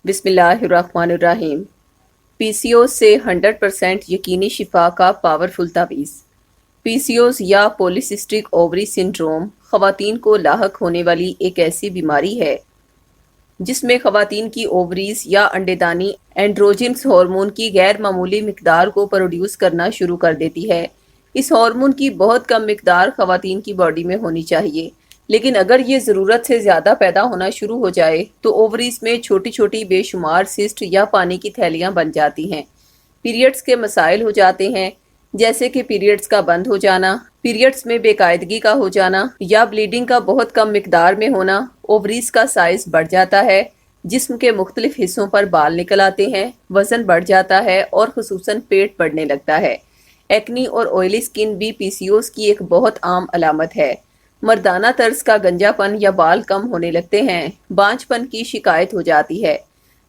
بسم اللہ الرحمن الرحیم۔ پی سی اوز سے 100% یقینی شفا کا پاورفل تعویذ۔ پی سی اوز یا پولیسسٹک اووری سنڈروم خواتین کو لاحق ہونے والی ایک ایسی بیماری ہے جس میں خواتین کی اووریز یا انڈے دانی اینڈروجنس ہارمون کی غیر معمولی مقدار کو پروڈیوس کرنا شروع کر دیتی ہے۔ اس ہارمون کی بہت کم مقدار خواتین کی باڈی میں ہونی چاہیے، لیکن اگر یہ ضرورت سے زیادہ پیدا ہونا شروع ہو جائے تو اووریز میں چھوٹی چھوٹی بے شمار سسٹ یا پانی کی تھیلیاں بن جاتی ہیں۔ پیریڈز کے مسائل ہو جاتے ہیں، جیسے کہ پیریڈز کا بند ہو جانا، پیریڈز میں بے قاعدگی کا ہو جانا یا بلیڈنگ کا بہت کم مقدار میں ہونا۔ اووریز کا سائز بڑھ جاتا ہے، جسم کے مختلف حصوں پر بال نکل آتے ہیں، وزن بڑھ جاتا ہے اور خصوصاً پیٹ بڑھنے لگتا ہے۔ ایکنی اور آئلی سکن بھی پی سی اوز کی ایک بہت عام علامت ہے۔ مردانہ طرز کا گنجا پن یا بال کم ہونے لگتے ہیں، بانجھ پن کی شکایت ہو جاتی ہے۔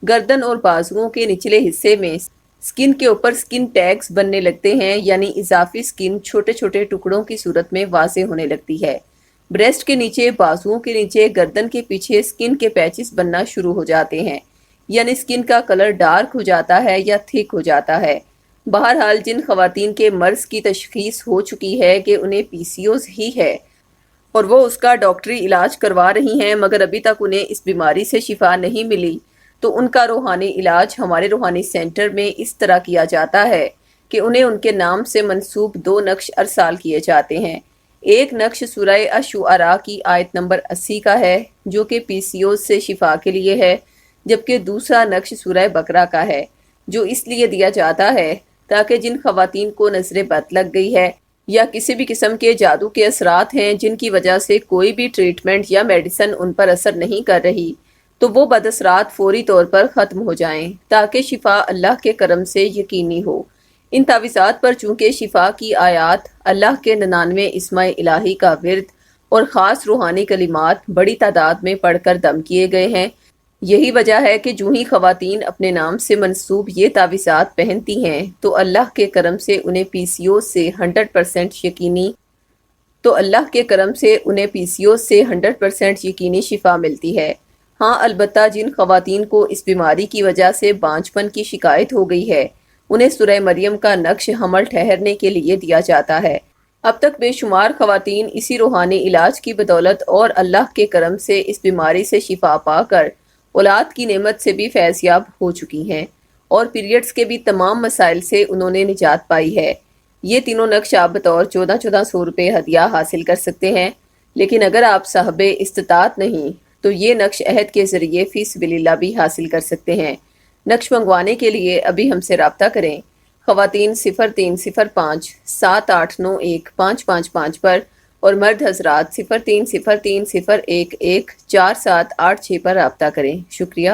گردن اور بازوؤں کے نچلے حصے میں سکن کے اوپر سکن ٹیگز بننے لگتے ہیں، یعنی اضافی سکن چھوٹے چھوٹے ٹکڑوں کی صورت میں واضح ہونے لگتی ہے۔ بریسٹ کے نیچے، بازوؤں کے نیچے، گردن کے پیچھے سکن کے پیچز بننا شروع ہو جاتے ہیں، یعنی سکن کا کلر ڈارک ہو جاتا ہے یا تھک ہو جاتا ہے۔ بہرحال جن خواتین کے مرض کی تشخیص ہو چکی ہے کہ انہیں پی سی اوز ہی ہے اور وہ اس کا ڈاکٹری علاج کروا رہی ہیں، مگر ابھی تک انہیں اس بیماری سے شفا نہیں ملی، تو ان کا روحانی علاج ہمارے روحانی سینٹر میں اس طرح کیا جاتا ہے کہ انہیں ان کے نام سے منسوب 2 نقش ارسال کیے جاتے ہیں۔ ایک نقش سورہ الشعراء کی آیت نمبر 80 کا ہے، جو کہ پی سی اوز سے شفا کے لیے ہے، جبکہ دوسرا نقش سورہ بقرہ کا ہے، جو اس لیے دیا جاتا ہے تاکہ جن خواتین کو نظر بد لگ گئی ہے یا کسی بھی قسم کے جادو کے اثرات ہیں جن کی وجہ سے کوئی بھی ٹریٹمنٹ یا میڈیسن ان پر اثر نہیں کر رہی، تو وہ بد اثرات فوری طور پر ختم ہو جائیں تاکہ شفا اللہ کے کرم سے یقینی ہو۔ ان تعویذات پر چونکہ شفا کی آیات، اللہ کے 99 اسماء الہی کا ورد اور خاص روحانی کلمات بڑی تعداد میں پڑھ کر دم کیے گئے ہیں، یہی وجہ ہے کہ جو ہی خواتین اپنے نام سے منسوب یہ تعویذات پہنتی ہیں تو اللہ کے کرم سے انہیں پی سی او سے 100% یقینی شفا ملتی ہے۔ ہاں، البتہ جن خواتین کو اس بیماری کی وجہ سے بانجھ پن کی شکایت ہو گئی ہے، انہیں سورہ مریم کا نقش حمل ٹھہرنے کے لیے دیا جاتا ہے۔ اب تک بے شمار خواتین اسی روحانی علاج کی بدولت اور اللہ کے کرم سے اس بیماری سے شفا پا کر اولاد کی نعمت سے بھی فیض یاب ہو چکی ہیں، اور پیریڈز کے بھی تمام مسائل سے انہوں نے نجات پائی ہے۔ یہ تینوں نقش آپ بطور 1400 روپے ہدیہ حاصل کر سکتے ہیں، لیکن اگر آپ صاحب استطاعت نہیں تو یہ نقش عہد کے ذریعے فی سبیل اللہ بھی حاصل کر سکتے ہیں۔ نقش منگوانے کے لیے ابھی ہم سے رابطہ کریں۔ خواتین 0305 7891 555 پر اور مرد حضرات 0303 01 1 4786 پر رابطہ کریں۔ شکریہ۔